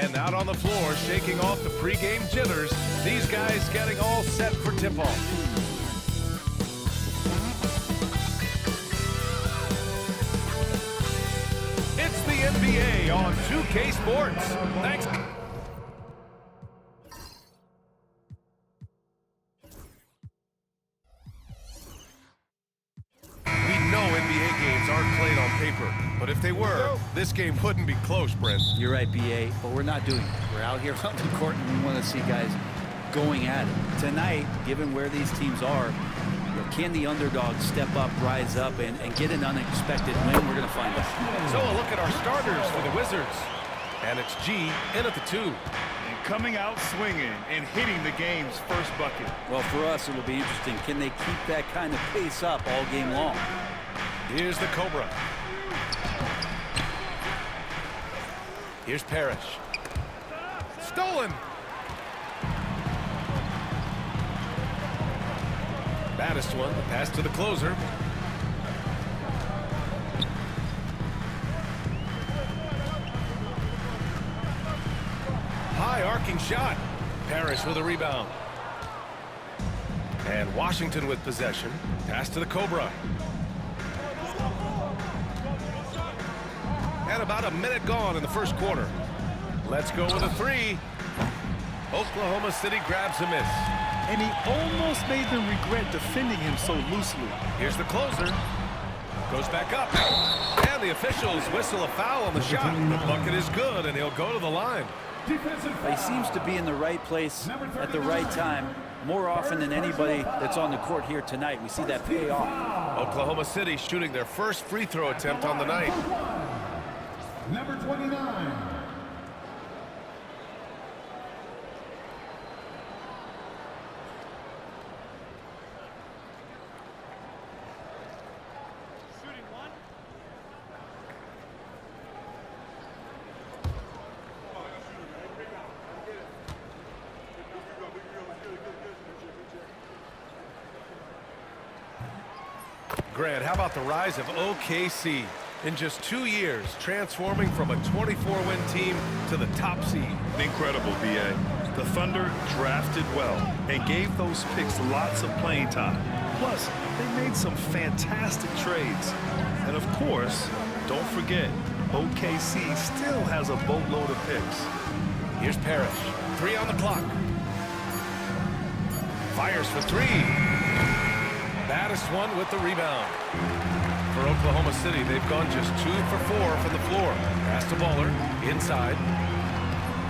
in, out on the floor, shaking off the pregame jitters. These guys getting all set for tip-off. It's the NBA on 2K Sports. Thanks. NBA games aren't played on paper, but if they were, this game wouldn't be close, Brent. You're right, BA, but we're not doing it. We're out here on the court, and we want to see guys going at it. Tonight, given where these teams are, can the underdog step up, rise up, and get an unexpected win? We're going to find out. So a look at our starters for the Wizards. And it's G in at the 2. And coming out swinging and hitting the game's first bucket. Well, for us, it'll be interesting. Can they keep that kind of pace up all game long? Here's the Cobra. Here's Parrish. Stolen. Baddest one, the pass to the closer. High arcing shot. Parrish with a rebound. And Washington with possession. Pass to the Cobra. And about a minute gone in the first quarter. Let's go with a 3. Oklahoma City grabs a miss. And he almost made them regret defending him so loosely. Here's the closer. Goes back up. And the officials whistle a foul on the shot. The bucket is good, and he'll go to the line. He seems to be in the right place at the right time more often than anybody that's on the court here tonight. We see that pay off. Oklahoma City shooting their first free throw attempt on the night. Number 29. Shooting one. Grant, how about the rise of OKC? In just 2 years, transforming from a 24-win team to the top seed. Incredible, BA. The Thunder drafted well and gave those picks lots of playing time. Plus, they made some fantastic trades. And of course, don't forget, OKC still has a boatload of picks. Here's Parrish. 3 on the clock. Fires for 3. Baddest one with the rebound. For Oklahoma City, they've gone just 2 for 4 from the floor. Pass to Baller, inside.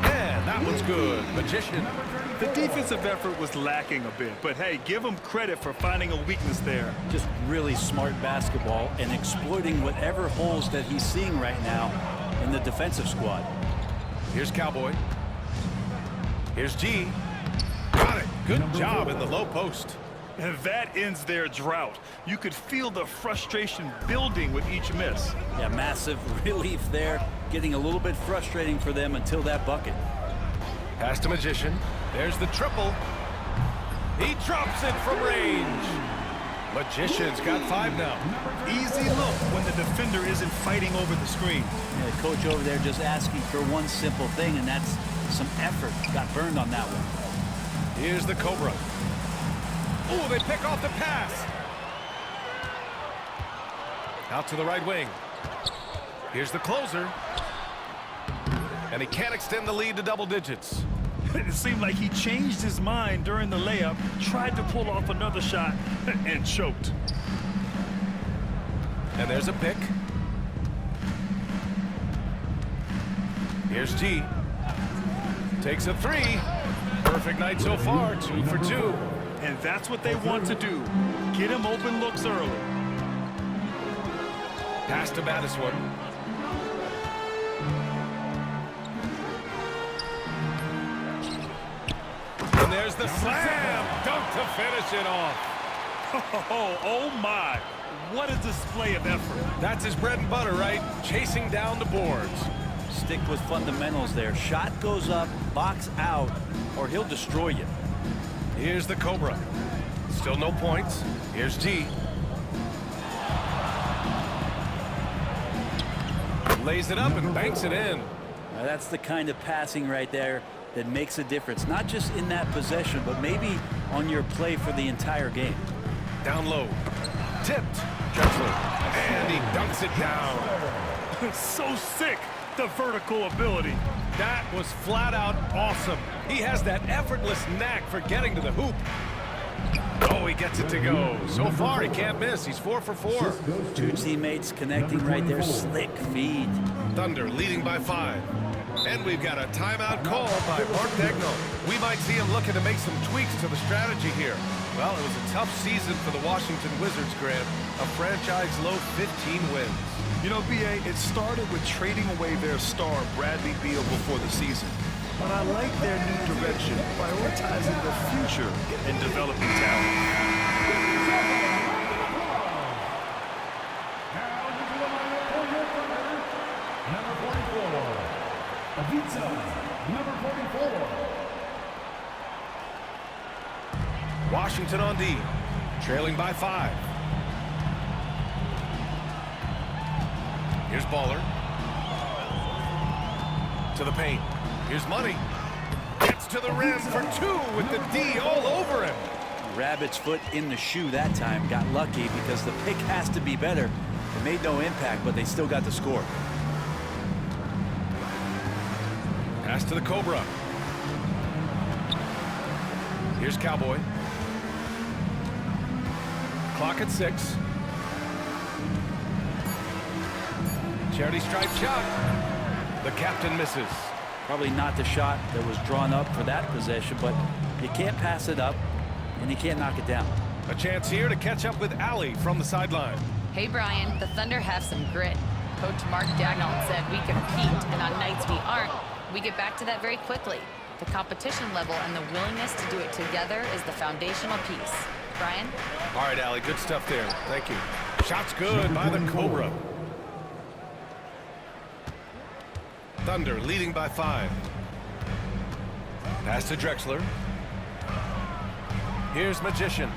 And that one's good. Magician. The defensive effort was lacking a bit, but hey, give them credit for finding a weakness there. Just really smart basketball and exploiting whatever holes that he's seeing right now in the defensive squad. Here's Cowboy. Here's G. Got it. Good job in the low post. And that ends their drought. You could feel the frustration building with each miss. Yeah, massive relief there. Getting a little bit frustrating for them until that bucket. Pass to Magician. There's the triple. He drops it from range. Magician's got 5 now. Easy look when the defender isn't fighting over the screen. Yeah, coach over there just asking for one simple thing, and that's some effort. Got burned on that one. Here's the Cobra. Oh, they pick off the pass. Out to the right wing. Here's the closer. And he can't extend the lead to double digits. It seemed like he changed his mind during the layup, tried to pull off another shot, and choked. And there's a pick. Here's G. Takes a 3. Perfect night so far, 2 for 2. And that's what they want to do. Get him open looks early. Pass to baddest one. And there's the slam dunk to finish it off. Oh my. What a display of effort. That's his bread and butter, right? Chasing down the boards. Stick with fundamentals there. Shot goes up, box out, or he'll destroy you. Here's the Cobra. Still no points. Here's G. Lays it up and banks it in. That's the kind of passing right there that makes a difference, not just in that possession, but maybe on your play for the entire game. Down low. Tipped. Drexler. And he dunks it down. So sick, the vertical ability. That was flat out awesome. He has that effortless knack for getting to the hoop. Oh, he gets it to go. So far, he can't miss. He's 4 for 4. Two teammates connecting right there. Slick feed. Thunder leading by 5. And we've got a timeout call by Mark Daigneault. We might see him looking to make some tweaks to the strategy here. Well, it was a tough season for the Washington Wizards, Grant. A franchise-low 15 wins. You know, B.A., it started with trading away their star, Bradley Beal, before the season. But I like their new direction, prioritizing the future and developing talent. Number 44. Avita, number 44. Washington on D, trailing by 5. Here's Baller. To the paint. Here's Money. Gets to the rim for 2 with the D all over him. Rabbit's foot in the shoe that time. Got lucky because the pick has to be better. It made no impact, but they still got the score. Pass to the Cobra. Here's Cowboy. Clock at 6. Charity stripe shot. The captain misses. Probably not the shot that was drawn up for that possession, but you can't pass it up, and you can't knock it down. A chance here to catch up with Allie from the sideline. Hey, Brian, the Thunder have some grit. Coach Mark Daigneault said we compete, and on nights we aren't, we get back to that very quickly. The competition level and the willingness to do it together is the foundational piece. Brian? All right, Allie, good stuff there. Thank you. Shot's good by the Cobra. Thunder leading by 5. Pass to Drexler. Here's Magician.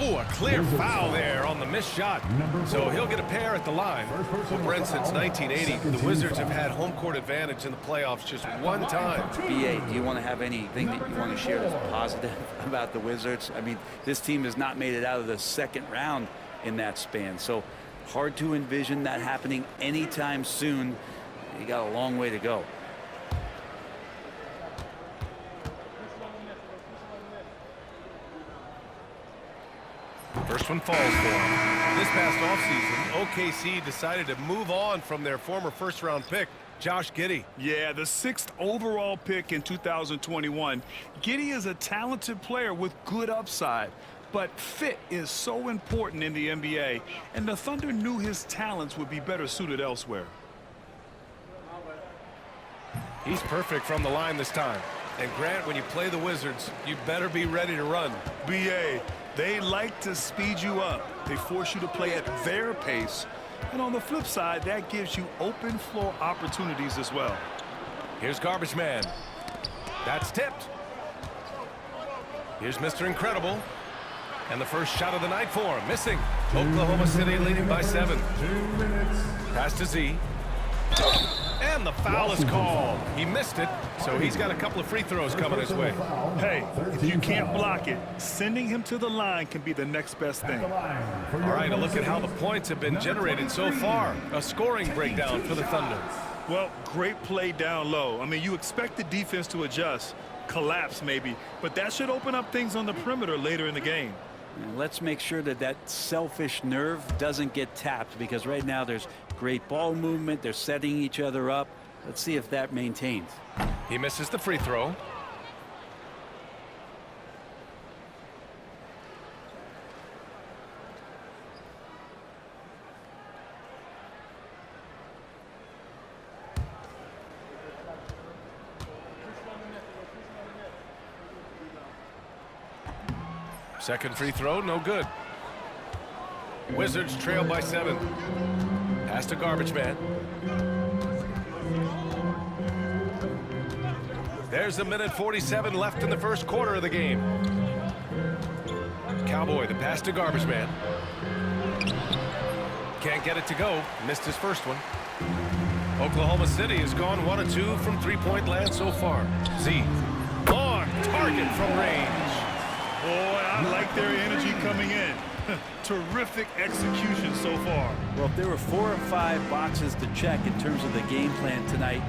Oh, a clear foul there on the missed shot. So he'll get a pair at the line. Well, Brent, since 1980, the Wizards have had home court advantage in the playoffs just one time. BA, do you want to have anything that you want to share that's positive about the Wizards? I mean, this team has not made it out of the second round in that span. So hard to envision that happening anytime soon. You got a long way to go. First one falls for him. This past offseason, OKC decided to move on from their former first-round pick, Josh Giddey. Yeah, the 6th overall pick in 2021. Giddey is a talented player with good upside, but fit is so important in the NBA, and the Thunder knew his talents would be better suited elsewhere. He's perfect from the line this time. And Grant, when you play the Wizards, you better be ready to run. BA, they like to speed you up. They force you to play at their pace. And on the flip side, that gives you open floor opportunities as well. Here's Garbage Man. That's tipped. Here's Mr. Incredible. And the first shot of the night for him. Missing. Oklahoma City leading by 7. 2 minutes. Pass to Z. And the foul is called. He missed it, so he's got a couple of free throws coming his way. Hey, if you can't block it, sending him to the line can be the next best thing. All right, a look at how the points have been generated so far. A scoring breakdown for the Thunder. Well, great play down low. I mean, you expect the defense to adjust, collapse maybe, but that should open up things on the perimeter later in the game. And let's make sure that that selfish nerve doesn't get tapped, because right now there's great ball movement. They're setting each other up. Let's see if that maintains. He misses the free throw. Second free throw, no good. Wizards trail by 7. Pass to Garbage Man. There's a minute 47 left in the first quarter of the game. Cowboy, the pass to Garbage Man. Can't get it to go. Missed his first one. Oklahoma City has gone 1 of 2 from three-point land so far. Z on target from range. Boy, I like their energy coming in. Terrific execution so far. Well, if there were 4 or 5 boxes to check in terms of the game plan tonight,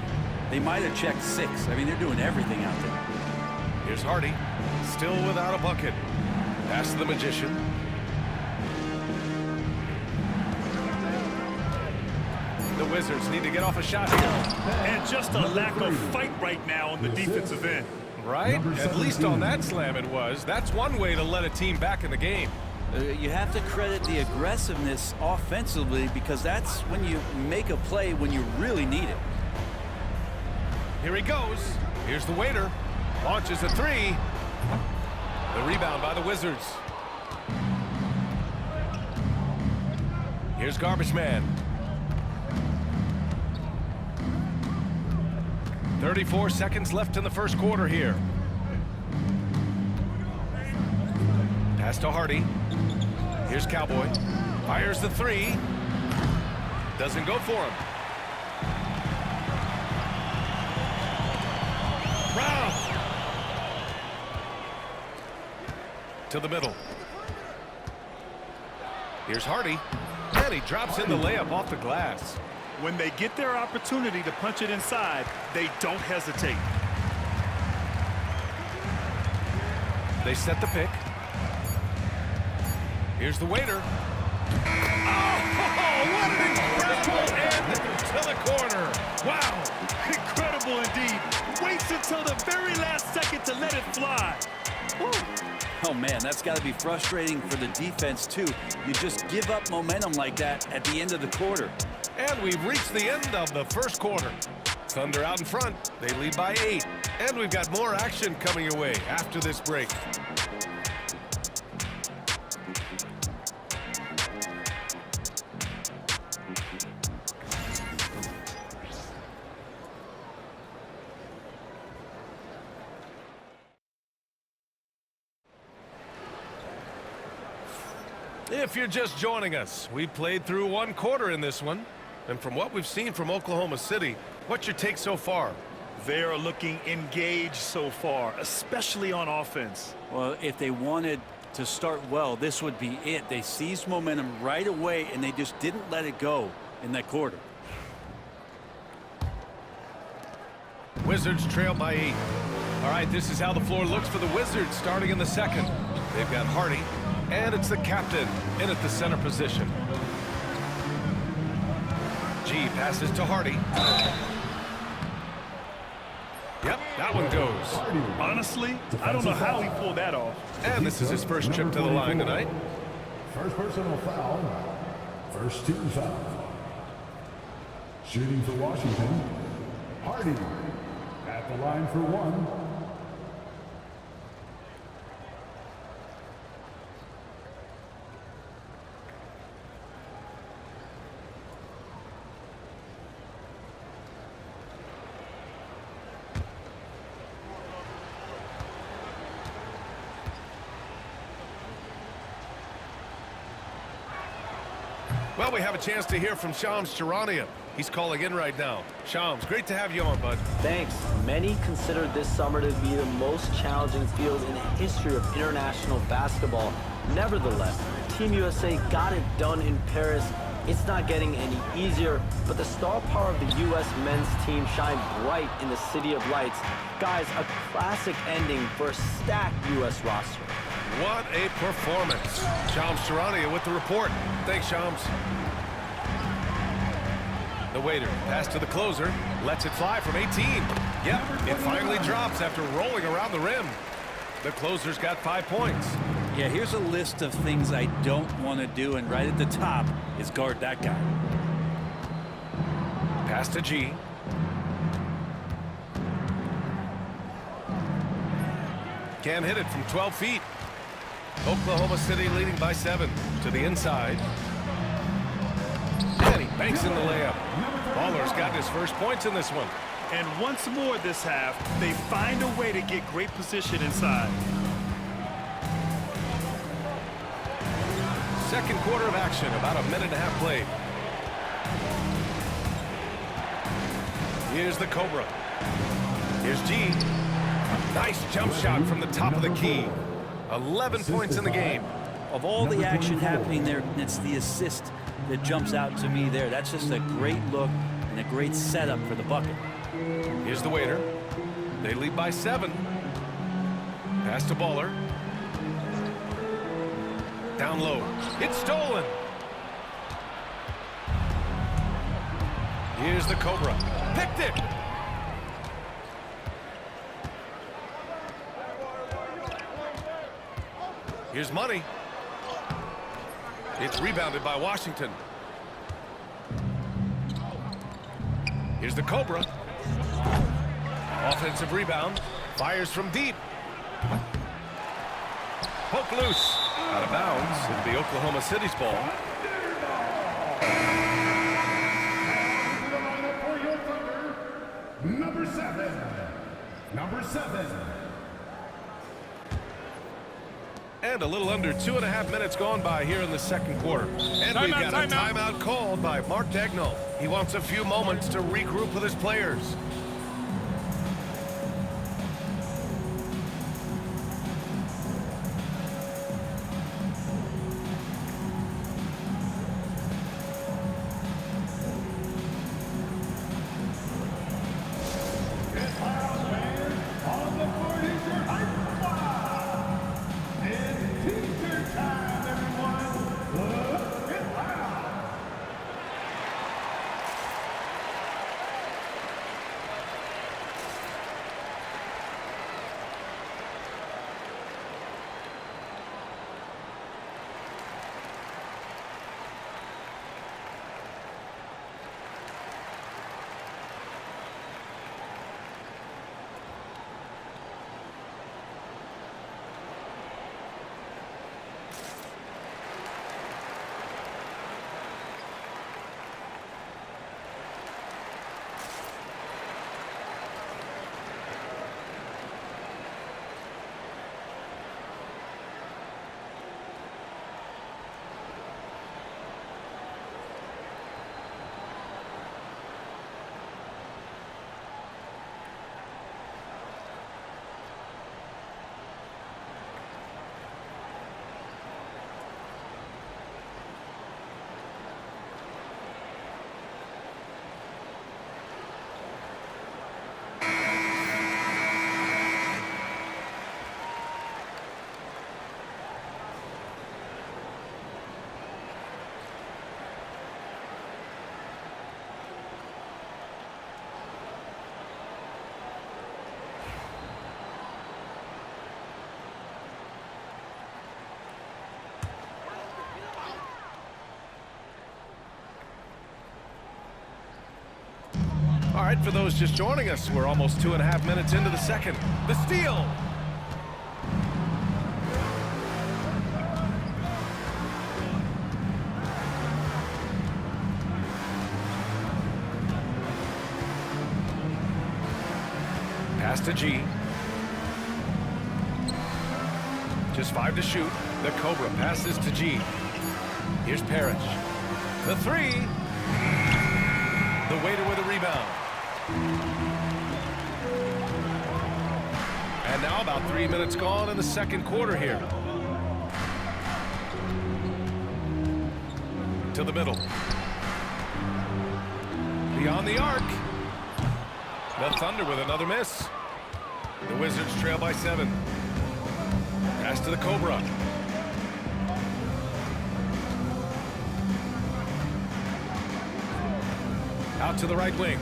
they might have checked 6. I mean, they're doing everything out there. Here's Hardy, still without a bucket. Pass to the Magician. The Wizards need to get off a shot here. And just a lack of fight right now on the defensive end. Right? At least on that slam it was. That's one way to let a team back in the game. You have to credit the aggressiveness offensively because that's when you make a play when you really need it. Here he goes. Here's the waiter. Launches a 3. The rebound by the Wizards. Here's Garbage Man. 34 seconds left in the first quarter here. Pass to Hardy. Here's Cowboy. Fires the 3. Doesn't go for him. Brown. To the middle. Here's Hardy. And he drops in the layup off the glass. When they get their opportunity to punch it inside, they don't hesitate. They set the pick. Here's the waiter. Oh, what an incredible end to the corner. Wow, incredible indeed. Waits until the very last second to let it fly. Woo. Oh, man, that's got to be frustrating for the defense, too. You just give up momentum like that at the end of the quarter. And we've reached the end of the first quarter. Thunder out in front. They lead by 8. And we've got more action coming your way after this break. If you're just joining us, we played through 1 quarter in this one. And from what we've seen from Oklahoma City, what's your take so far? They are looking engaged so far, especially on offense. Well, if they wanted to start well, this would be it. They seized momentum right away, and they just didn't let it go in that quarter. Wizards trail by 8. All right, this is how the floor looks for the Wizards starting in the second. They've got Hardy, and it's the captain in at the center position. G passes to Hardy. Yep, that one goes. Honestly, I don't know how he pulled that off. And this is his first trip to the line tonight. First personal foul. First team foul. Shooting for Washington. Hardy at the line for 1. Well, we have a chance to hear from Shams Charania. He's calling in right now. Shams, great to have you on, bud. Thanks. Many consider this summer to be the most challenging field in the history of international basketball. Nevertheless, Team USA got it done in Paris. It's not getting any easier, but the star power of the U.S. men's team shined bright in the City of Lights. Guys, a classic ending for a stacked U.S. roster. What a performance. Shams Charania with the report. Thanks, Shams. The waiter, pass to the closer, lets it fly from 18. Yep, it finally drops after rolling around the rim. The closer's got 5 points. Yeah, here's a list of things I don't want to do, and right at the top is guard that guy. Pass to G. Can't hit it from 12 feet. Oklahoma City leading by 7 to the inside. And he banks in the layup. Baller's got his first points in this one. And once more this half, they find a way to get great position inside. Second quarter of action, about a minute and a half played. Here's the Cobra. Here's G. Nice jump shot from the top of the key. 11 points in the game. Of all the action happening there, it's the assist that jumps out to me there. That's just a great look and a great setup for the bucket. Here's the waiter. They lead by 7. Pass to Baller. Down low. It's stolen. Here's the Cobra. Picked it. Here's Money. It's rebounded by Washington. Here's the Cobra. Offensive rebound. Fires from deep. Poke loose. Out of bounds. It'll be Oklahoma City's ball. Number 7. Number 7. And a little under 2.5 minutes gone by here in the second quarter. And we've got a timeout called by Mark Dagnall. He wants a few moments to regroup with his players. All right, for those just joining us, we're almost 2.5 minutes into the second. The steal. Pass to G. Just 5 to shoot. The Cobra passes to G. Here's Parrish. The 3. The waiter with a rebound. And now about 3 minutes gone in the second quarter here. To the middle. Beyond the arc. The Thunder with another miss. The Wizards trail by 7. Pass to the Cobra. Out to the right wing.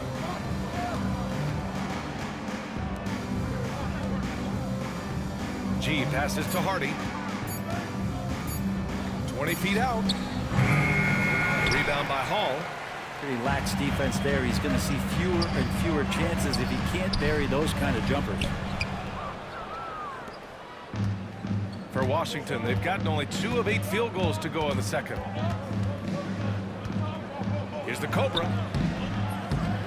G passes to Hardy. 20 feet out. Rebound by Hall. Pretty lax defense there. He's going to see fewer and fewer chances if he can't bury those kind of jumpers. For Washington, they've gotten only 2 of 8 field goals to go in the second. Here's the Cobra.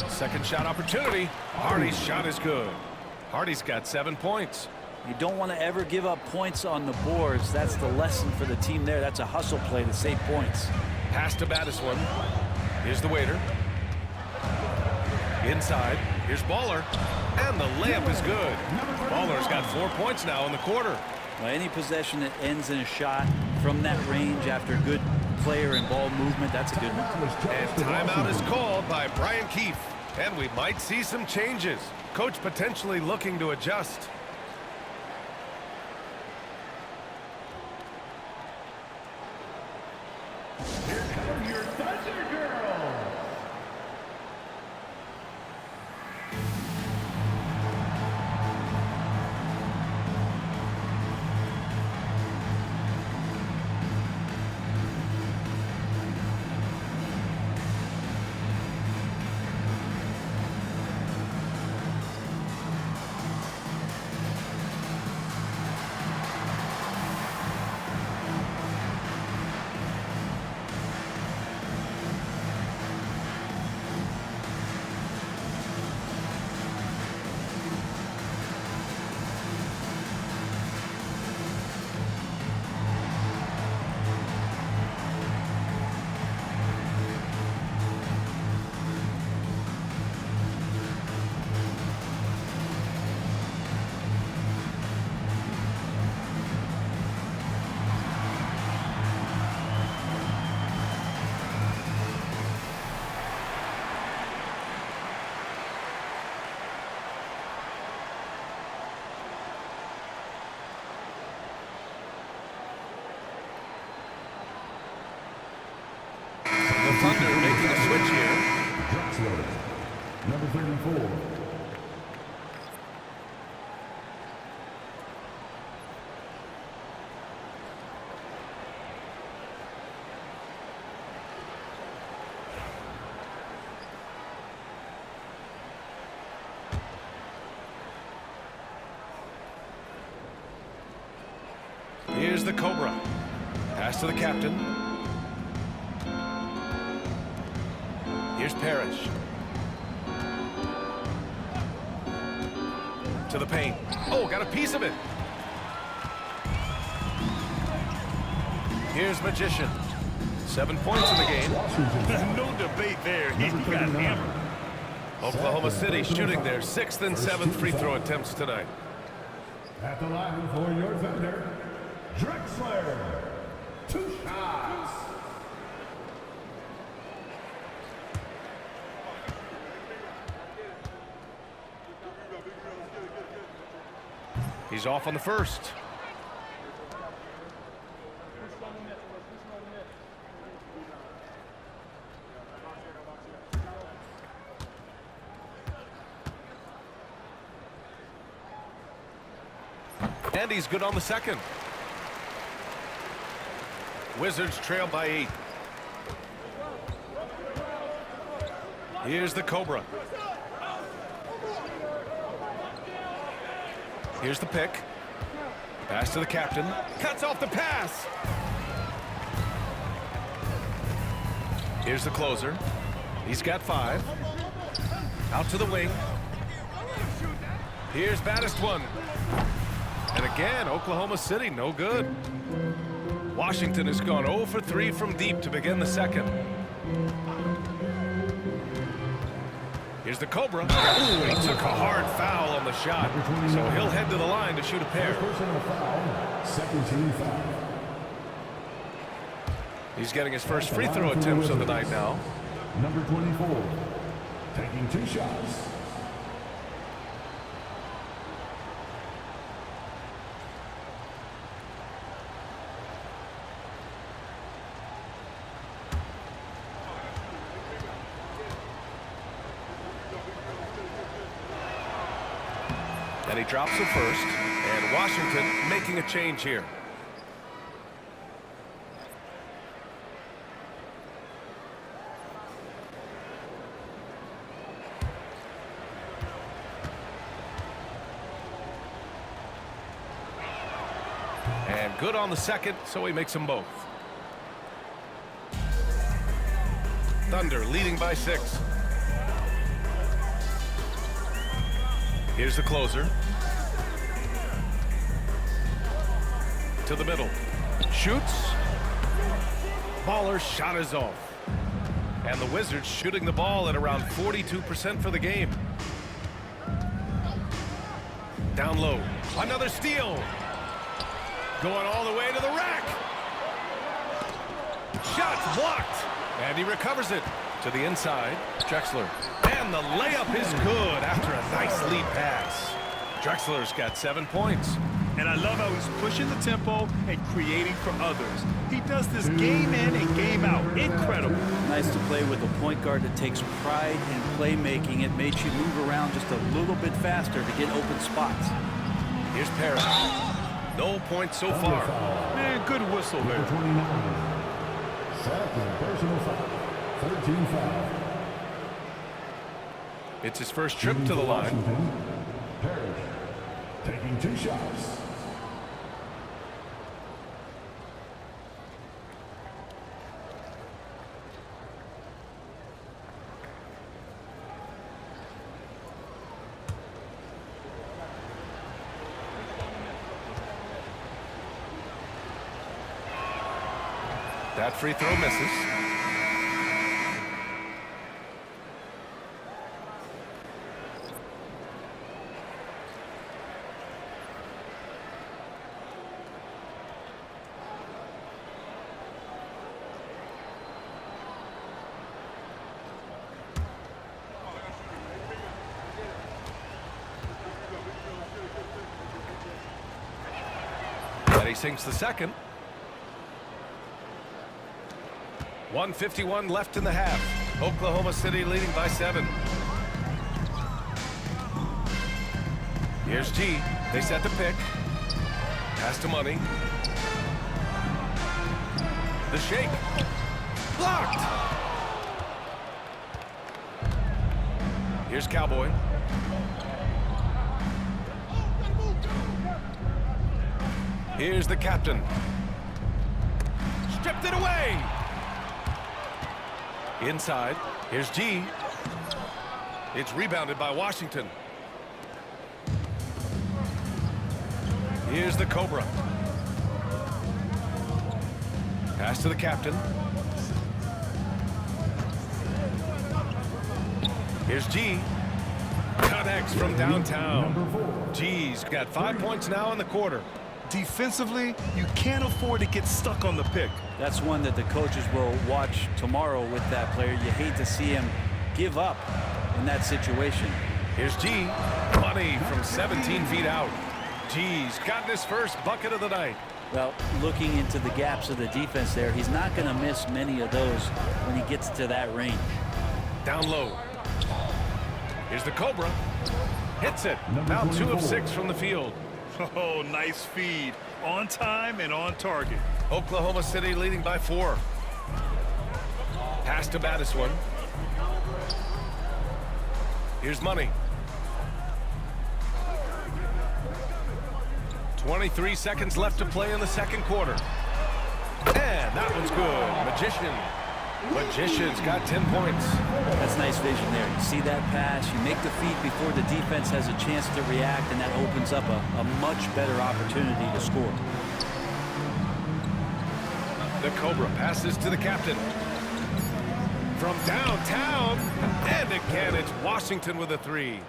Second shot opportunity. Hardy's shot is good. Hardy's got 7 points. You don't want to ever give up points on the boards. That's the lesson for the team there. That's a hustle play to save points. Pass to Battiswan. Here's the waiter. Inside. Here's Baller. And the layup is good. Baller's got 4 points now in the quarter. Well, any possession that ends in a shot from that range after good player and ball movement, that's a good one. And timeout is called by Brian Keefe. And we might see some changes. Coach potentially looking to adjust. Here come your Thunder Girls. Thunder making a switch here. Drexler, number 34. Here's the Cobra. Pass to the captain. Here's Parrish. To the paint. Oh, got a piece of it. Here's Magician. 7 points in the game. No debate there. He got hammered. Oklahoma City shooting their 6th and 7th free throw attempts tonight. At the line for your Thunder, Drexler. 2 shots. He's off on the first. And he's good on the second. Wizards trail by 8. Here's the Cobra. Here's the pick. Pass to the captain. Cuts off the pass. Here's the closer. He's got 5. Out to the wing. Here's Battiswan. And again, Oklahoma City, no good. Washington has gone 0 for 3 from deep to begin the second. Here's the Cobra. Ooh, he took a hard foul on the shot, so he'll head to the line to shoot a pair. Personal foul, second team foul. He's getting his first free throw attempts of the night now. Number 24, taking 2 shots. And he drops it first. And Washington making a change here. And good on the second, so he makes them both. Thunder leading by 6. Here's the closer. to the middle. Shoots. Baller's shot is off. And the Wizards shooting the ball at around 42% for the game. Down low. Another steal. Going all the way to the rack. Shot blocked. And he recovers it to the inside. Drexler. And the layup is good after a nice lead pass. Drexler's got 7 points. And I love how he's pushing the tempo and creating for others. He does this game in and game out. Incredible. Nice to play with a point guard that takes pride in playmaking. It makes you move around just a little bit faster to get open spots. Here's Paris. No points so far. Man, good whistle there. Number 29. Second personal foul. 13 foul. It's his first trip to the line. Washington, Parrish taking 2 shots. That free throw misses. And he sinks the second. 1:51 left in the half. Oklahoma City leading by 7. Here's G. They set the pick. Pass to Money. The shake. Blocked. Here's Cowboy. Here's the captain. Stripped it away. Inside. Here's G. It's rebounded by Washington. Here's the Cobra. Pass to the captain. Here's G. Connects from downtown. G's got 5 points now in the quarter. Defensively, you can't afford to get stuck on the pick. That's one that the coaches will watch tomorrow with that player. You hate to see him give up in that situation. Here's G. Money from 17 feet out. G's gotten his first bucket of the night. Well, looking into the gaps of the defense there, he's not going to miss many of those when he gets to that range. Down low. Here's the Cobra. Hits it. Now 2 of 6 from the field. Oh, nice feed. On time and on target. Oklahoma City leading by 4. Pass to Madison. Here's Money. 23 seconds left to play in the second quarter. And that one's good. Magician's got 10 points. That's nice vision there. You see that pass, you make the feed before the defense has a chance to react, and that opens up a much better opportunity to score. The Cobra passes to the captain. From downtown, and again it's Washington with a 3.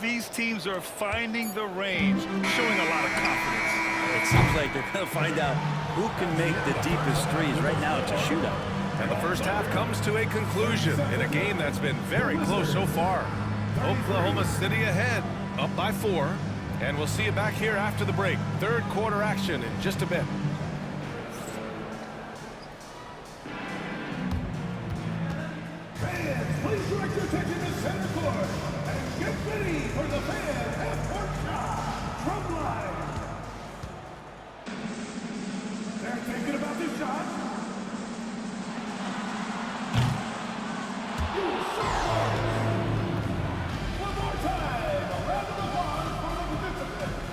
These teams are finding the range, showing a lot of confidence. It seems like they're going to find out who can make the deepest threes. Right now it's a shootout. And the first half comes to a conclusion in a game that's been very close so far. Oklahoma City ahead, up by 4. And we'll see you back here after the break. Third quarter action in just a bit. Fans, please direct your attention to center court and get ready for the fan half-court shot from line. They're thinking about this shot. One more time, a round of applause for the participants.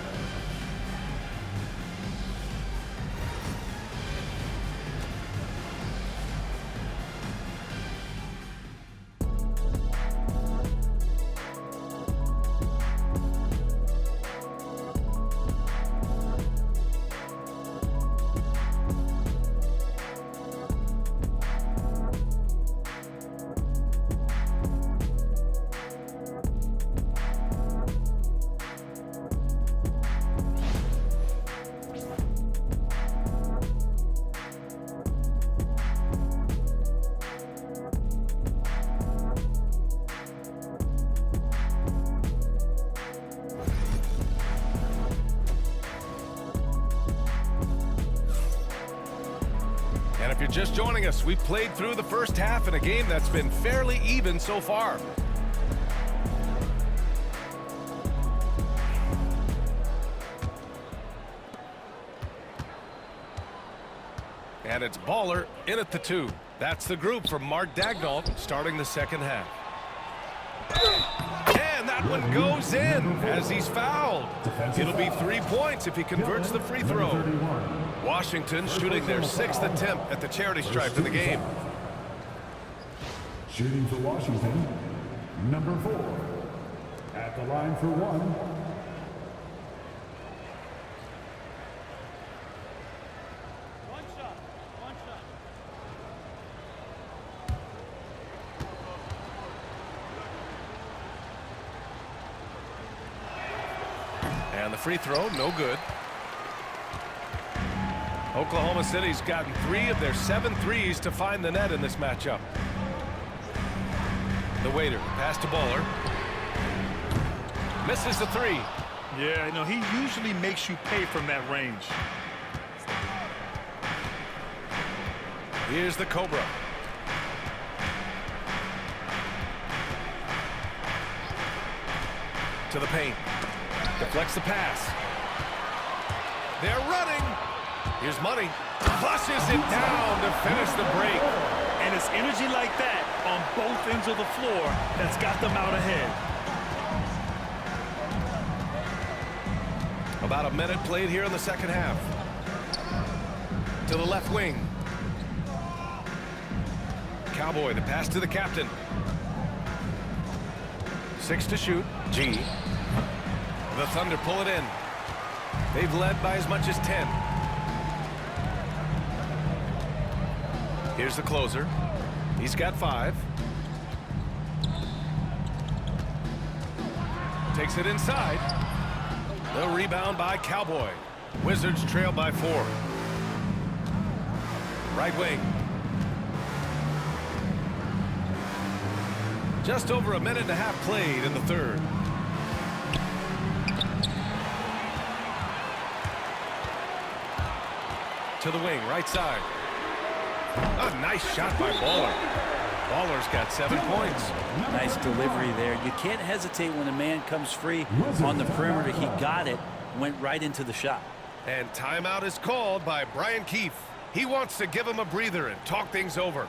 just joining us, we played through the first half in a game that's been fairly even so far. And it's Baller in at the 2. That's the group for Mark Daigneault starting the second half. And that one goes in as he's fouled. It'll be 3 points if he converts the free throw. Washington shooting their 6th attempt at the charity stripe in the game. Shooting for Washington, number 4. At the line for 1. And the free throw, no good. Oklahoma City's gotten 3 of their 7 threes to find the net in this matchup. The waiter, pass to Baller. Misses the 3. Yeah, you know, he usually makes you pay from that range. Here's the Cobra. To the paint. Deflects the pass. They're running. Here's Money. Flushes it down to finish the break. And it's energy like that on both ends of the floor that's got them out ahead. About a minute played here in the second half. To the left wing. Cowboy, the pass to the captain. 6 to shoot. G. The Thunder pull it in. They've led by as much as 10. Here's the closer. He's got 5. Takes it inside. The rebound by Cowboy. Wizards trail by 4. Right wing. Just over a minute and a half played in the third. To the wing, right side. A nice shot by Baller. Baller's got 7 points. Nice delivery there. You can't hesitate when a man comes free on the perimeter. He got it, went right into the shot. And timeout is called by Brian Keefe. He wants to give him a breather and talk things over.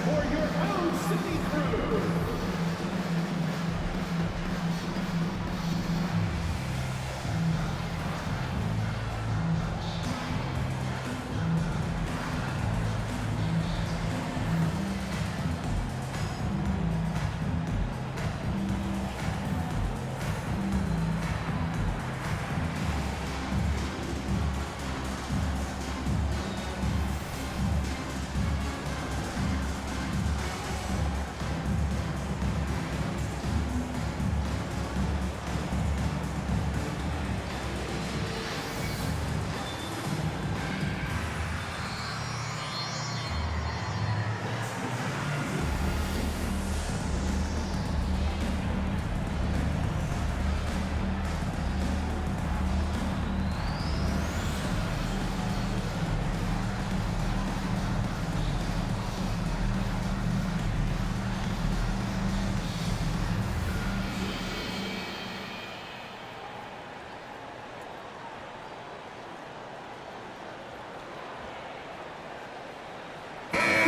For your own city crew.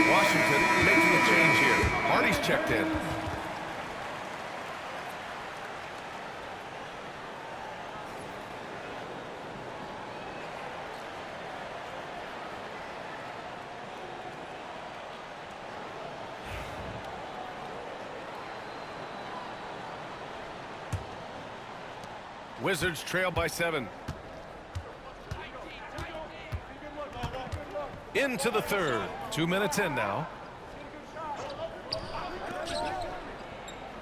Washington making a change here. Hardy's checked in. Wizards trail by 7. Into the third. 2 minutes in now.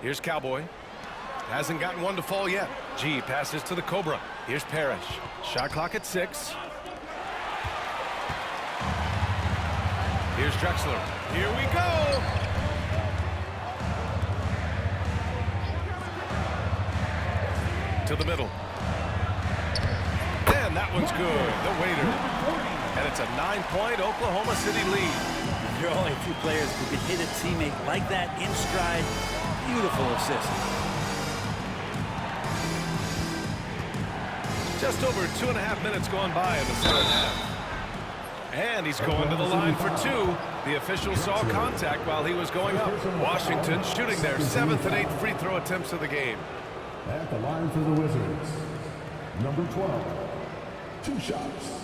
Here's Cowboy. Hasn't gotten one to fall yet. G passes to the Cobra. Here's Parrish. Shot clock at 6. Here's Drexler. Here we go. To the middle. And that one's good. a 9-point Oklahoma City lead. There are only a few players who can hit a teammate like that in stride. Beautiful assist. Just over 2.5 minutes gone by in the second half. And he's going to the line for two. The official saw contact while he was going up. Washington shooting their 7th and 8th free throw attempts of the game. At the line for the Wizards, number 12, 2 shots.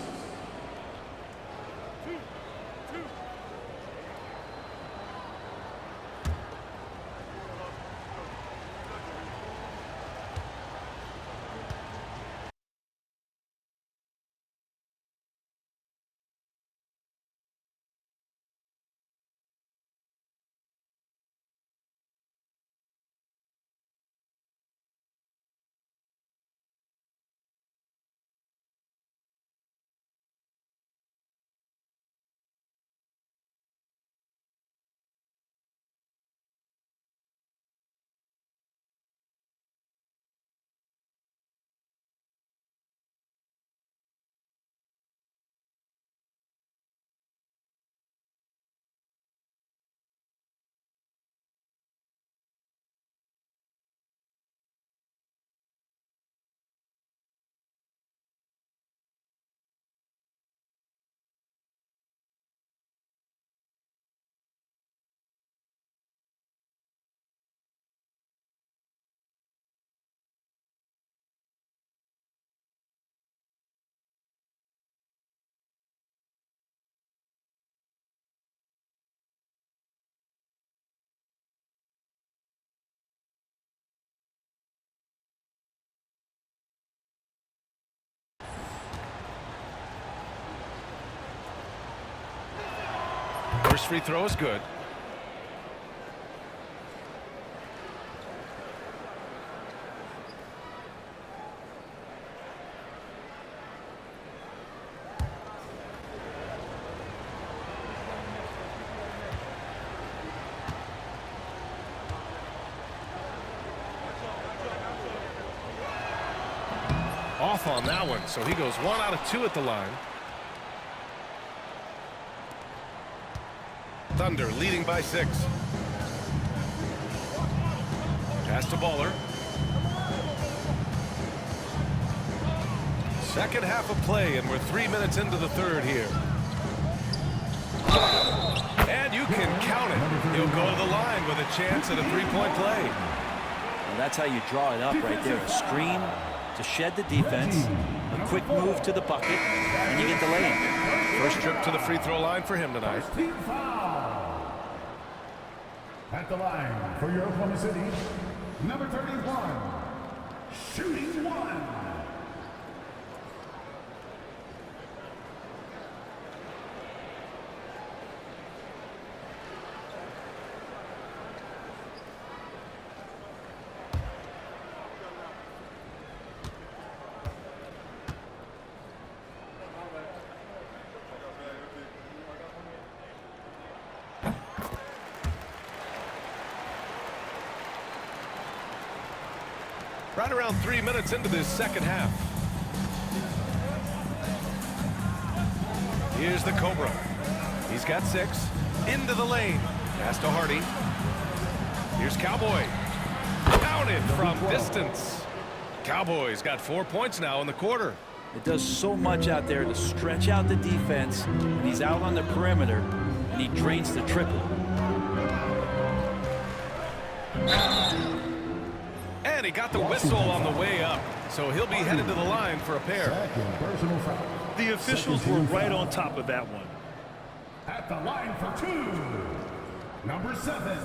First free throw is good. Off on that one, so he goes 1 out of 2 at the line. Thunder leading by 6. Pass to Baller. Second half of play, and we're 3 minutes into the third here. And you can count it. He'll go to the line with a chance at a 3-point play. Well, that's how you draw it up right there. A screen to shed the defense, a quick move to the bucket, and you get the lane. First trip to the free throw line for him tonight. Team foul. At the line for your Oklahoma City, number 31, shooting 1. Right around 3 minutes into this second half. Here's the Cobra. He's got 6. Into the lane. Pass to Hardy. Here's Cowboy. Counted from distance. Cowboy's got 4 points now in the quarter. It does so much out there to stretch out the defense. And he's out on the perimeter, and he drains the triple. And he got the whistle on the way up, so he'll be headed to the line for a pair. Second personal foul. The officials were right on top of that one. At the line for 2, number 7.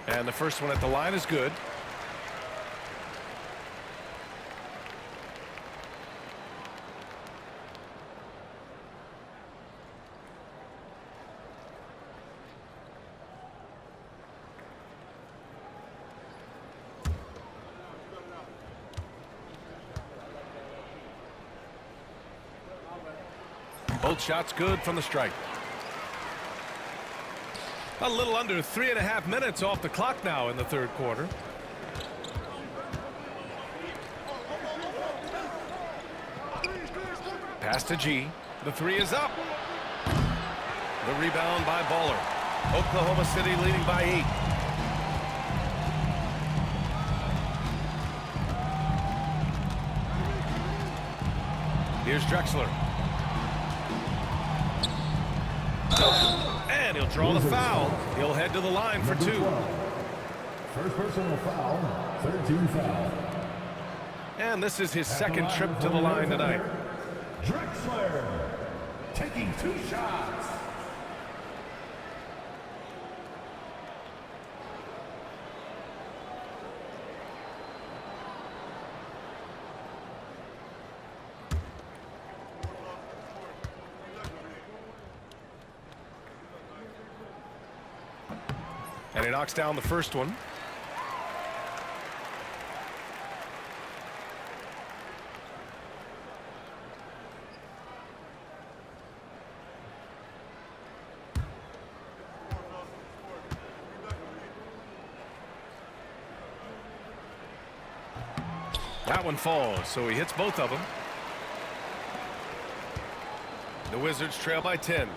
And the first one at the line is good. Both shots good from the strike. A little under 3.5 minutes off the clock now in the third quarter. Pass to G. The three is up. The rebound by Baller. Oklahoma City leading by 8. Here's Drexler. And he'll draw the foul. He'll head to the line for 2. First personal foul, 13 foul. And this is his second trip to the line tonight. Drexler taking 2 shots. And he knocks down the first one. That one falls, so he hits both of them. The Wizards trail by 10.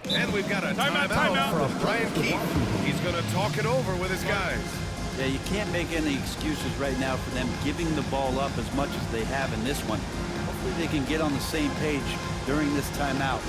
And we've got a timeout from Brian Keefe. He's going to talk it over with his guys. Yeah, you can't make any excuses right now for them giving the ball up as much as they have in this one. Hopefully they can get on the same page during this timeout.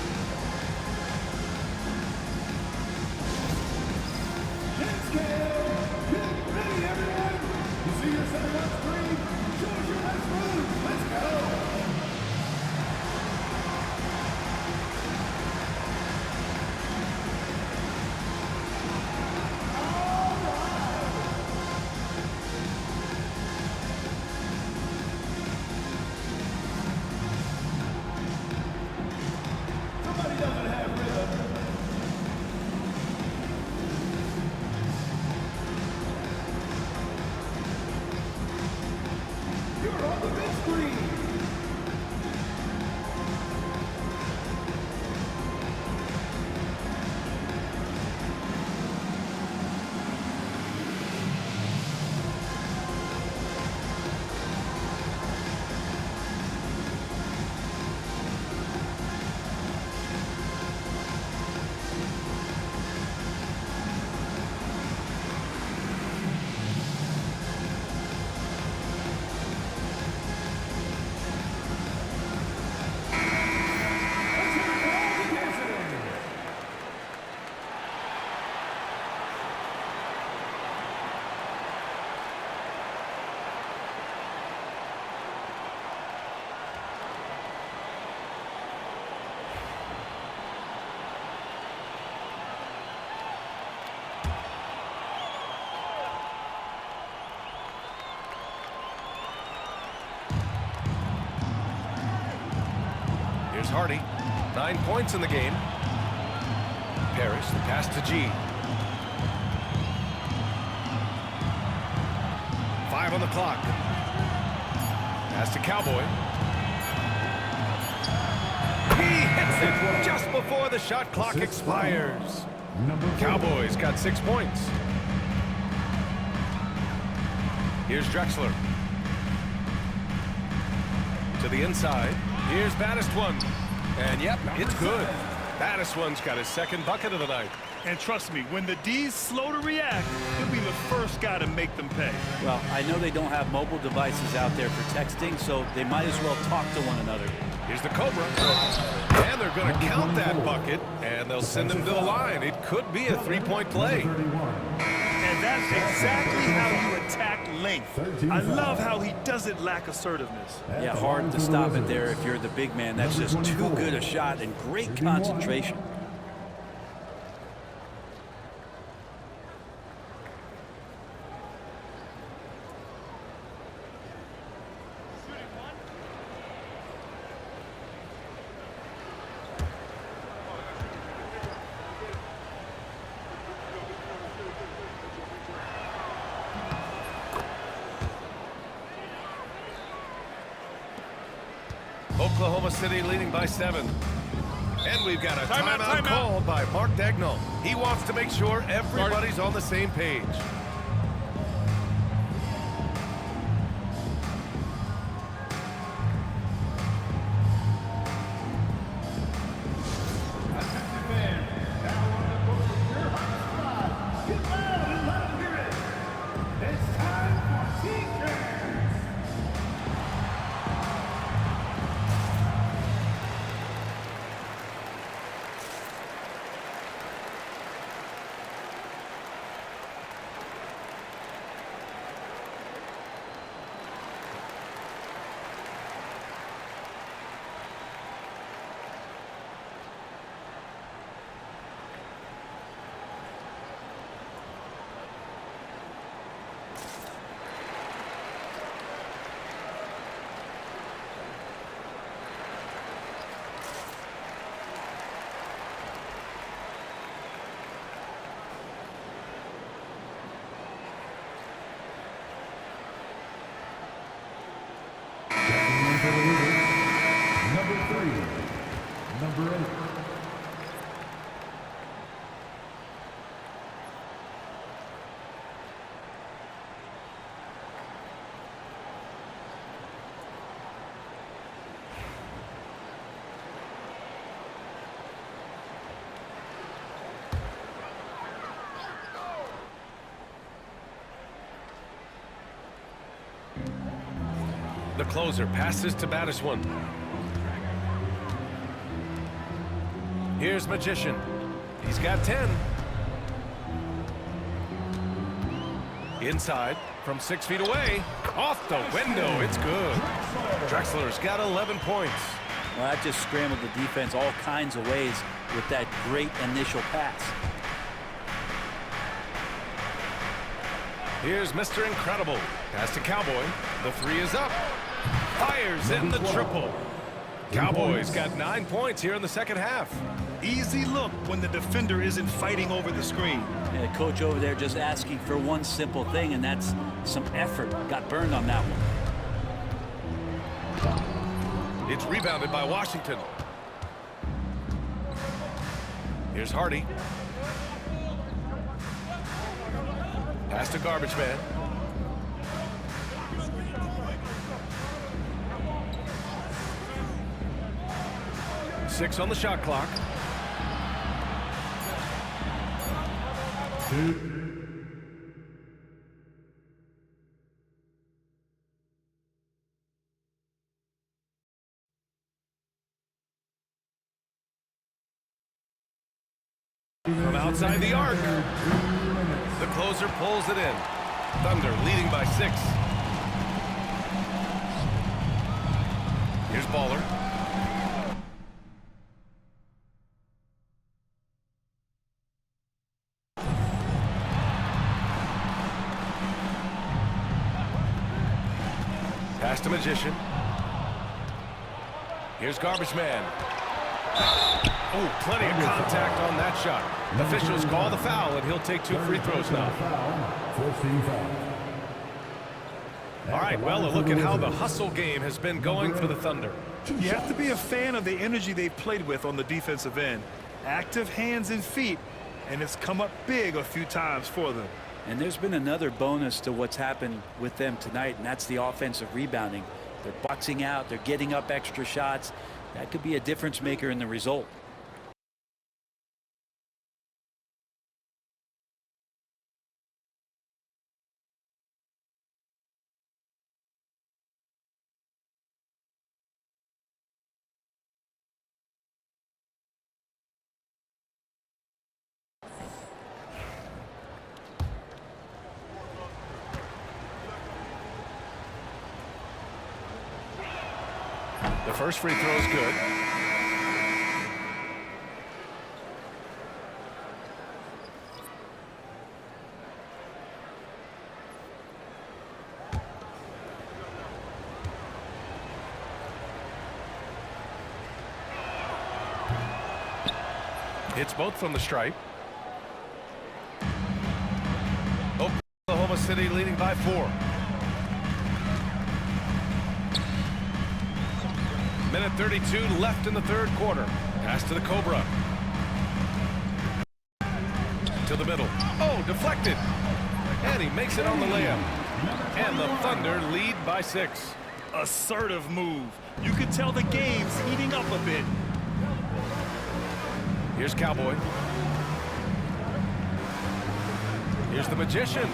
Here's Hardy. 9 points in the game. Parrish, the pass to G. 5 on the clock. Pass to Cowboy. He hits it just before the shot clock expires. Cowboys got 6 points. Here's Drexler. To the inside. Here's Baddest One. And yep, it's good. Baddest One's got his second bucket of the night. And trust me, when the D's slow to react, he'll be the first guy to make them pay. Well, I know they don't have mobile devices out there for texting, so they might as well talk to one another. Here's the Cobra. And they're going to count that bucket, and they'll send him to the line. It could be a 3-point play. And that's exactly how you attack length. I love how he doesn't lack assertiveness. Yeah, hard to stop it there if you're the big man. That's just too good a shot and great concentration. Oklahoma City leading by 7. And we've got a timeout called by Mark Dagnall. He wants to make sure everybody's on the same page. Number 3, number 8. The closer passes to Battiswan. Here's Magician. He's got 10. Inside from 6 feet away. Off the window. It's good. Drexler's got 11 points. Well, that just scrambled the defense all kinds of ways with that great initial pass. Here's Mr. Incredible. Pass to Cowboy. The 3 is up. Fires in the triple. Cowboys got 9 points here in the second half. Easy look when the defender isn't fighting over the screen. And the coach over there just asking for one simple thing, and that's some effort. Got burned on that one. It's rebounded by Washington. Here's Hardy. Pass to Garbage Man. 6 on the shot clock. From outside the arc, the closer pulls it in. Thunder leading by 6. Here's Baller. Pass to Magician. Here's Garbage Man. Oh, plenty of contact on that shot. Officials call the foul, and he'll take 2 free throws now. All right, well, a look at how the hustle game has been going for the Thunder. You have to be a fan of the energy they've played with on the defensive end. Active hands and feet, and it's come up big a few times for them. And there's been another bonus to what's happened with them tonight, and that's the offensive rebounding. They're boxing out, they're getting up extra shots. That could be a difference maker in the result. The first free throw is good. Hits both from the stripe. Oklahoma City leading by 4. Minute 32 left in the third quarter. Pass to the Cobra. To the middle. Oh, deflected. And he makes it on the layup. And the Thunder lead by 6. Assertive move. You could tell the game's heating up a bit. Here's Cowboy. Here's the Magician.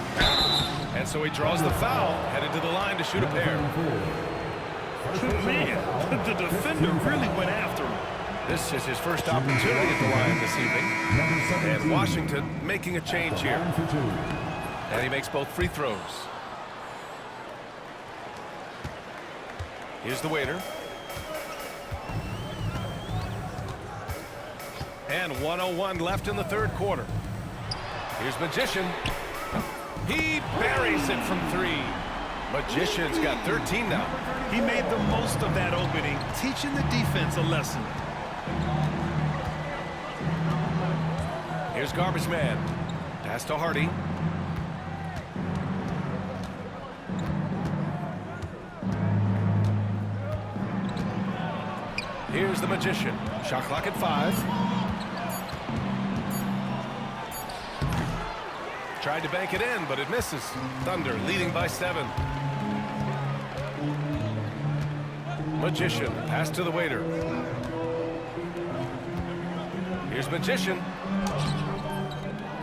And so he draws the foul, headed to the line to shoot a pair. Man, the defender really went after him. This is his first opportunity at the line this evening. And Washington making a change here. And he makes both free throws. Here's the waiter. And 1:01 left in the third quarter. Here's Magician. He buries it from 3. Magician's got 13 now. He made the most of that opening, teaching the defense a lesson. Here's Garbage Man. Pass to Hardy. Here's the Magician. Shot clock at 5. Tried to bank it in, but it misses. Thunder leading by 7. Magician. Pass to the waiter. Here's Magician.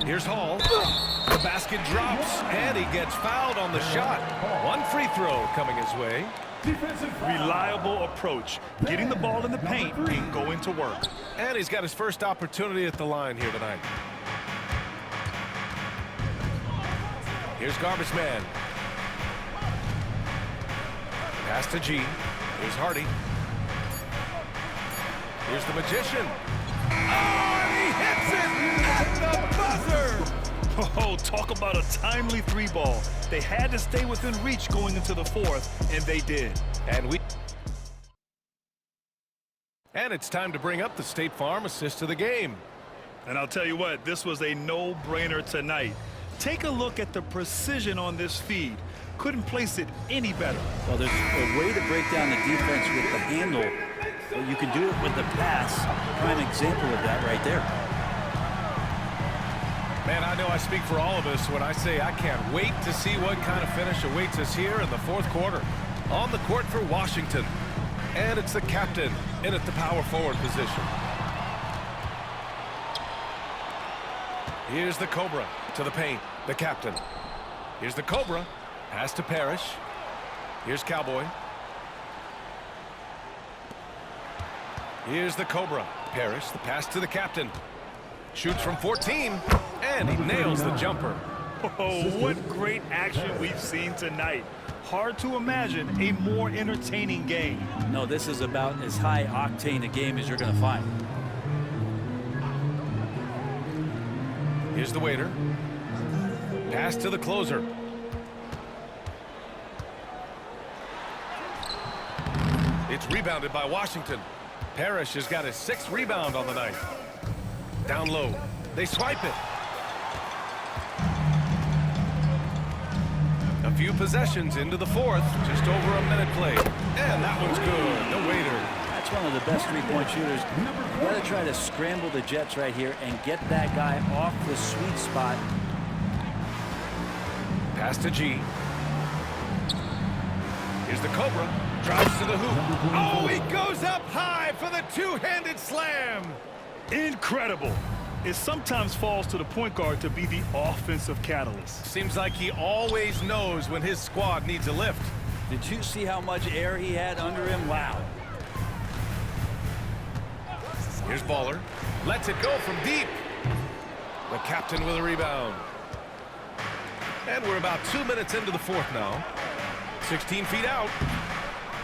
Here's Hall. The basket drops, and he gets fouled on the shot. 1 free throw coming his way. Reliable approach, getting the ball in the paint and going to work. And he's got his first opportunity at the line here tonight. Here's Garbage Man. Pass to G. Here's Hardy. Here's the Magician. Oh, and he hits it at the buzzer! Oh, talk about a timely 3 ball. They had to stay within reach going into the 4th, and they did. And it's time to bring up the State Farm assist of the game. And I'll tell you what, this was a no-brainer tonight. Take a look at the precision on this feed. Couldn't place it any better. Well, there's a way to break down the defense with the handle, but you can do it with the pass. Prime example of that right there. Man, I know I speak for all of us when I say I can't wait to see what kind of finish awaits us here in the 4th quarter. On the court for Washington. And it's the captain in at the power forward position. Here's the Cobra to the paint. The captain. Here's the Cobra. Pass to Parrish. Here's Cowboy. Here's the Cobra. Parrish, the pass to the captain. Shoots from 14, and he nails the jumper. Oh, what great action we've seen tonight. Hard to imagine a more entertaining game. No, this is about as high octane a game as you're going to find. Here's the waiter. Pass to the closer. It's rebounded by Washington. Parrish has got his 6th rebound on the night. Down low. They swipe it. A few possessions into the 4th. Just over a minute played. And that one's good. The waiter. That's one of the best 3-point shooters. You got to try to scramble the Jets right here and get that guy off the sweet spot. Pass to G. Here's the Cobra. Drives to the hoop. Oh, he goes up high for the 2-handed slam. Incredible. It sometimes falls to the point guard to be the offensive catalyst. Seems like he always knows when his squad needs a lift. Did you see how much air he had under him? Wow. Here's Baller. Lets it go from deep. The captain with a rebound. And we're about 2 minutes into the 4th now. 16 feet out.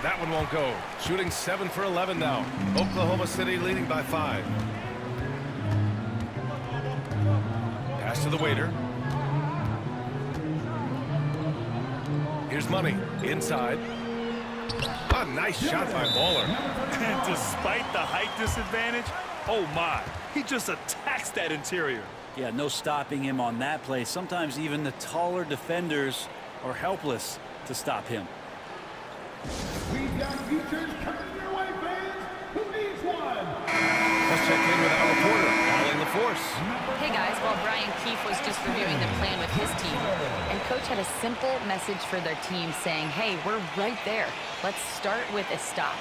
That one won't go. Shooting 7 for 11 now. Oklahoma City leading by 5. Pass to the waiter. Here's Money. Inside. A nice shot by Baller. And despite the height disadvantage, oh my, he just attacks that interior. Yeah, no stopping him on that play. Sometimes even the taller defenders are helpless to stop him. We've got features coming your way, fans. check in with our reporter, Allie LaForce. Hey guys, while Brian Keefe was just reviewing the plan with his team, and Coach had a simple message for their team saying, hey, we're right there. Let's start with a stop.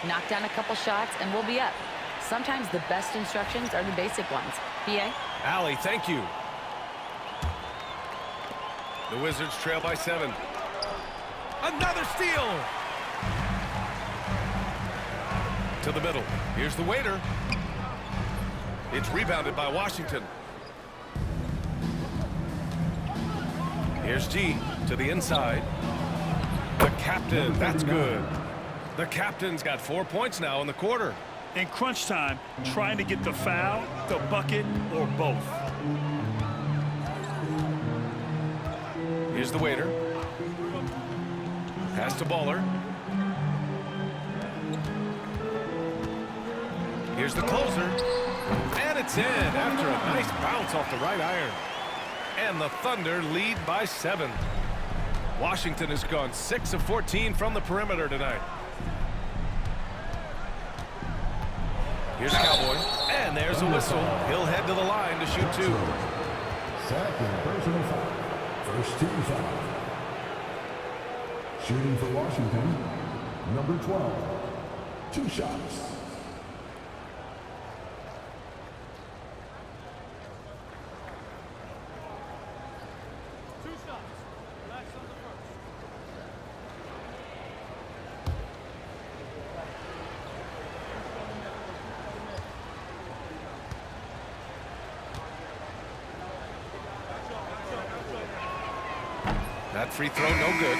Knock down a couple shots and we'll be up. Sometimes the best instructions are the basic ones. PA? Allie, thank you. The Wizards trail by 7. Another steal! To the middle. Here's the waiter. It's rebounded by Washington. Here's G to the inside. The captain, that's good. The captain's got 4 points now in the quarter. In crunch time, trying to get the foul, the bucket, or both. Here's the waiter. Pass to Baller. Here's the closer. And it's in after a nice bounce off the right iron. And the Thunder lead by 7. Washington has gone 6 of 14 from the perimeter tonight. Here's Cowboy. And there's a whistle. He'll head to the line to shoot 2. Second personal foul. First team foul. Shooting for Washington, number 12. 2 shots. That free throw, no good.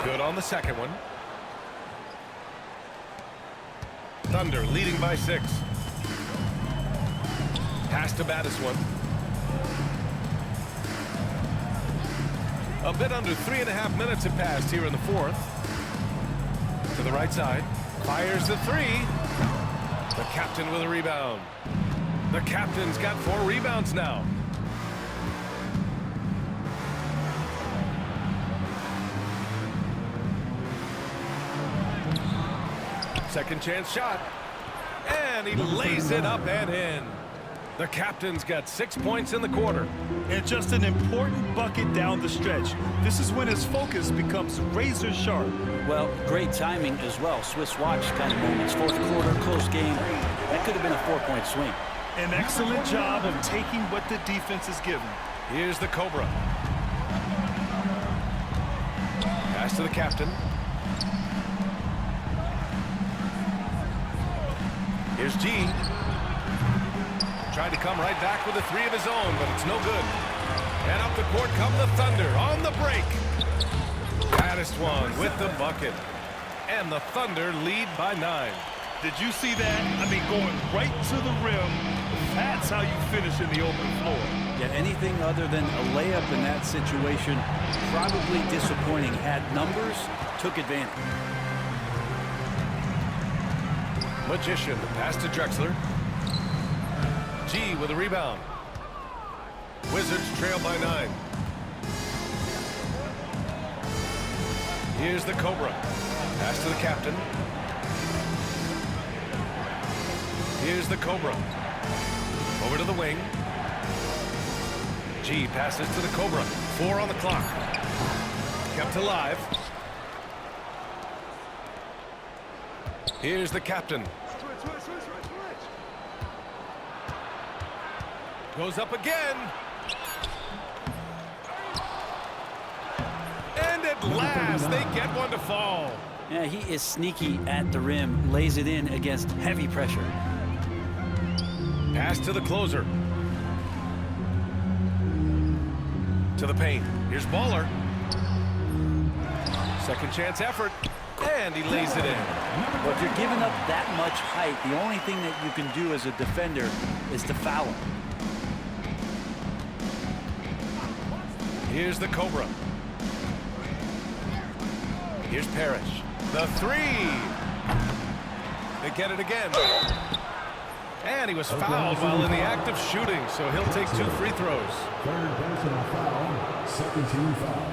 Good on the second one. Thunder leading by 6. Pass to Battis one. A bit under 3.5 minutes have passed here in the 4th. To the right side. Fires the 3. The captain with a rebound. The captain's got 4 rebounds now. Second chance shot. And he lays it up and in. The captain's got 6 points in the quarter. And just an important bucket down the stretch. This is when his focus becomes razor sharp. Well, great timing as well. Swiss watch kind of moments. 4th quarter, close game. That could have been a 4-point swing. An excellent job of taking what the defense is given. Here's the Cobra. Pass to the captain. Here's G. Tried to come right back with a 3 of his own, but it's no good. And up the court come the Thunder on the break. Baddest one with the bucket. And the Thunder lead by 9. Did you see that? I mean, going right to the rim. That's how you finish in the open floor. Yeah, anything other than a layup in that situation, probably disappointing. Had numbers, took advantage. Magician, pass to Drexler. G with a rebound. Wizards trail by 9. Here's the Cobra. Pass to the captain. Here's the Cobra. Over to the wing. G passes to the Cobra. 4 on the clock. Kept alive. Here's the captain. Goes up again. And at last, they get one to fall. Yeah, he is sneaky at the rim. Lays it in against heavy pressure. Pass to the closer. To the paint. Here's Baller. Second chance effort. And he lays it in. Well, if you're giving up that much height, the only thing that you can do as a defender is to foul him. Here's the Cobra. Here's Parrish. The three. They get it again. And he was fouled while in the act of shooting, so he'll take 2 free throws. Third personal foul, second team foul.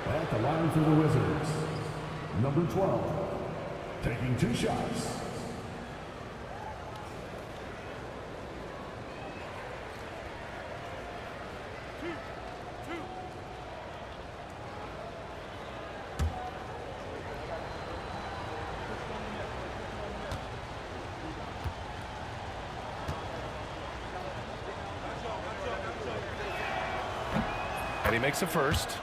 At the line for the Wizards, number 12, taking 2 shots. And he makes a first.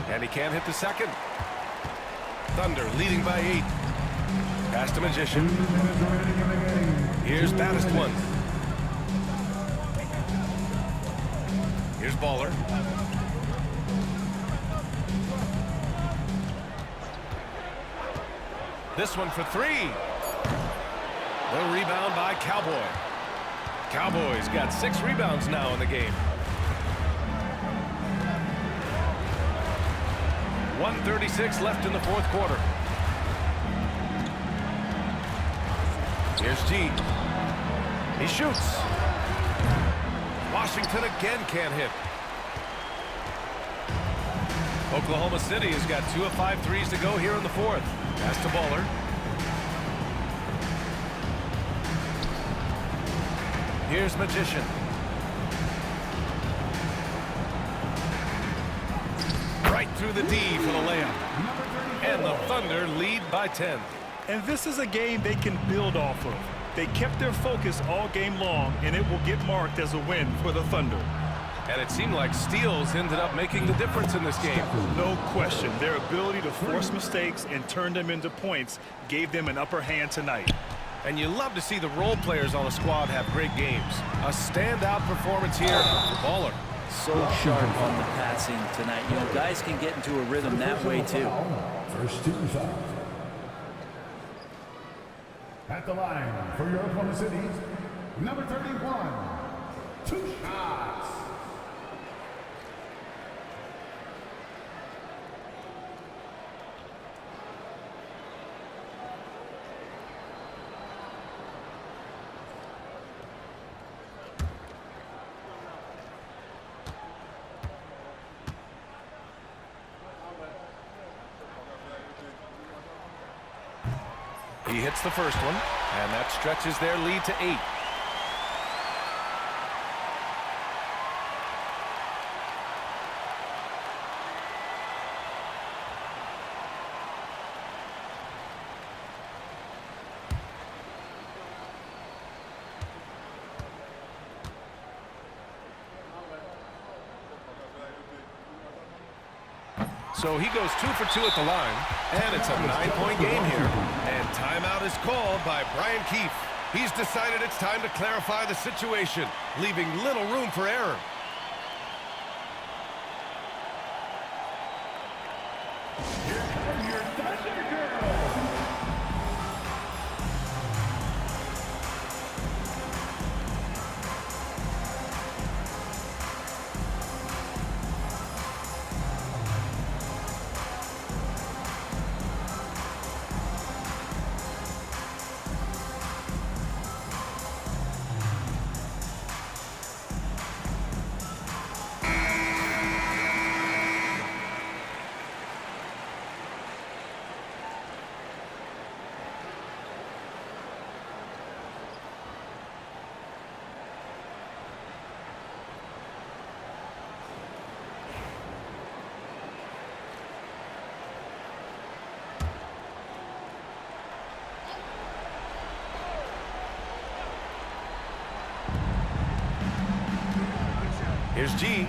And he can't hit the second. Thunder leading by 8. Pass to Magician. Here's baddest one. Here's Baller. This one for 3. The rebound by Cowboy. Cowboys got 6 rebounds now in the game. 1:36 left in the fourth quarter. Here's G. He shoots. Washington again can't hit. Oklahoma City has got 2 of 5 threes to go here in the fourth. Pass to Baller. Here's Magician. Right through the D for the layup. And the Thunder lead by 10. And this is a game they can build off of. They kept their focus all game long, and it will get marked as a win for the Thunder. And it seemed like steals ended up making the difference in this game. No question. Their ability to force mistakes and turn them into points gave them an upper hand tonight. And you love to see the role players on the squad have great games. A standout performance here for Baller. So sharp on the passing tonight. You know, guys can get into a rhythm that way too. First team foul. At the line for your Oklahoma City, number 31, 2 shots. He hits the first one, and that stretches their lead to 8. So he goes 2 for 2 at the line, and it's a 9-point game here. And timeout is called by Brian Keefe. He's decided it's time to clarify the situation, leaving little room for error. Here's G.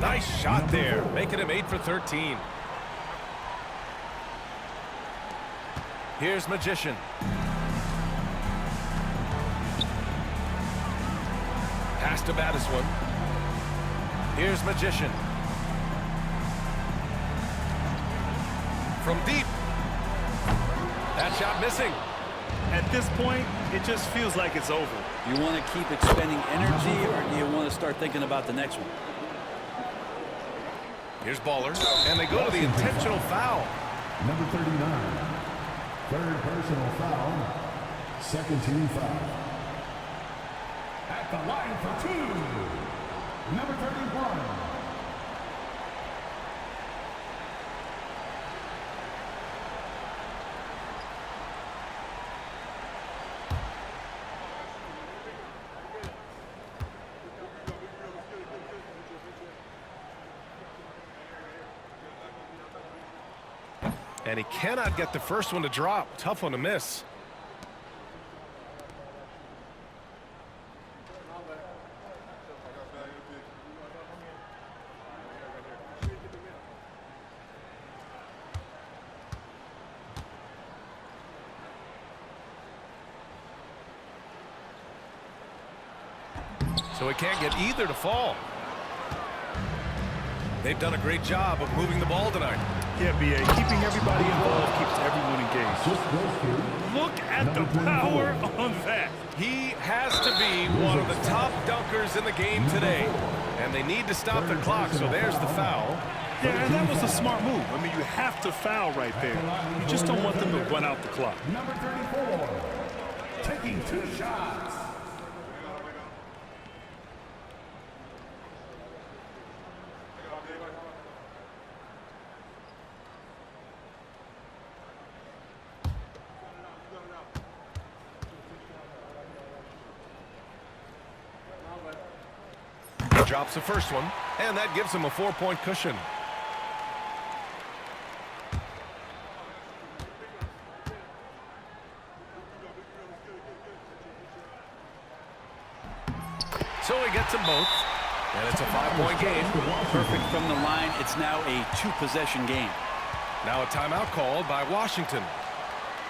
Nice shot there, making him 8 for 13. Here's Magician. Pass to Battis one. Here's Magician. From deep. That shot missing. At this point, it just feels like it's over. You want to keep expending energy, or do you want to start thinking about the next one? Here's Baller, and they go to the intentional foul. Number 39. Third personal foul. Second team foul. At the line for two. Number 31. And he cannot get the first one to drop. Tough one to miss. So he can't get either to fall. They've done a great job of moving the ball tonight. Yeah, B.A. Keeping everybody involved keeps everyone engaged. Look at the power on that. He has to be one of the top dunkers in the game today. And they need to stop the clock, so there's the foul. Yeah, and that was a smart move. I mean, you have to foul right there. You just don't want them to run out the clock. Number 34. Taking two shots. Drops the first one, and that gives him a 4-point cushion. So he gets them both, and it's a 5-point game. Perfect from the line. It's now a 2-possession game. Now a timeout called by Washington.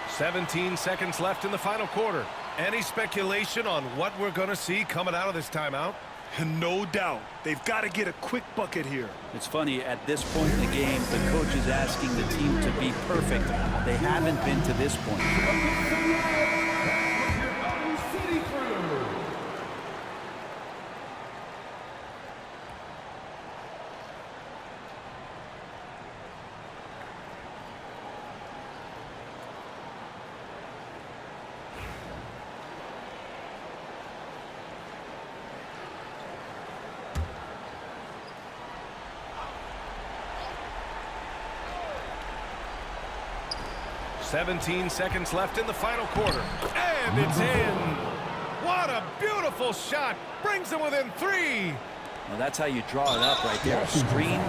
17 seconds left in the final quarter. Any speculation on what we're going to see coming out of this timeout? No doubt. They've got to get a quick bucket here. It's funny, at this point in the game, the coach is asking the team to be perfect. They haven't been to this point. "17 seconds left in the final quarter. And it's in. What a beautiful shot. Brings them within 3. Well, that's how you draw it up right there. A screen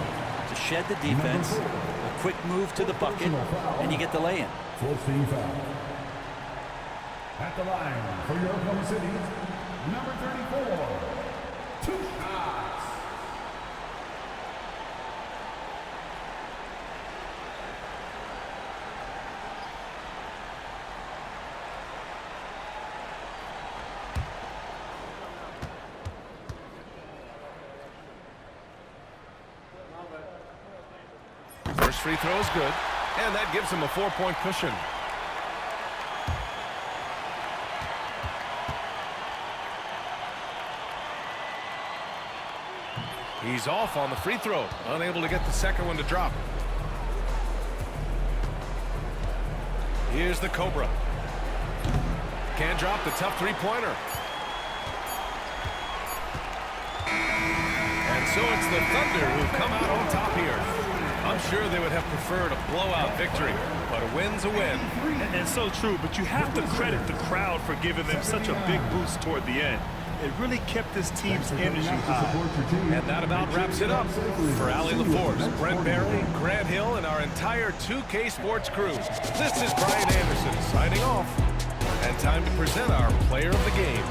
to shed the defense, a quick move to the bucket, and you get the lay-in. 14 foul. At the line for your Oklahoma City, number 34. Two shots. First free throw is good, and that gives him a 4-point cushion. He's off on the free throw, unable to get the second one to drop. Here's the Cobra. Can't drop the tough three-pointer. And so it's the Thunder who come out on top here. I'm sure they would have preferred a blowout victory, but a win's a win. And so true, but you have to credit the crowd for giving them such a big boost toward the end. It really kept this team's energy high. And that about wraps it up. For Allie LaForce, Brent Barry, Grant Hill, and our entire 2K Sports crew, this is Brian Anderson signing off. And time to present our player of the game.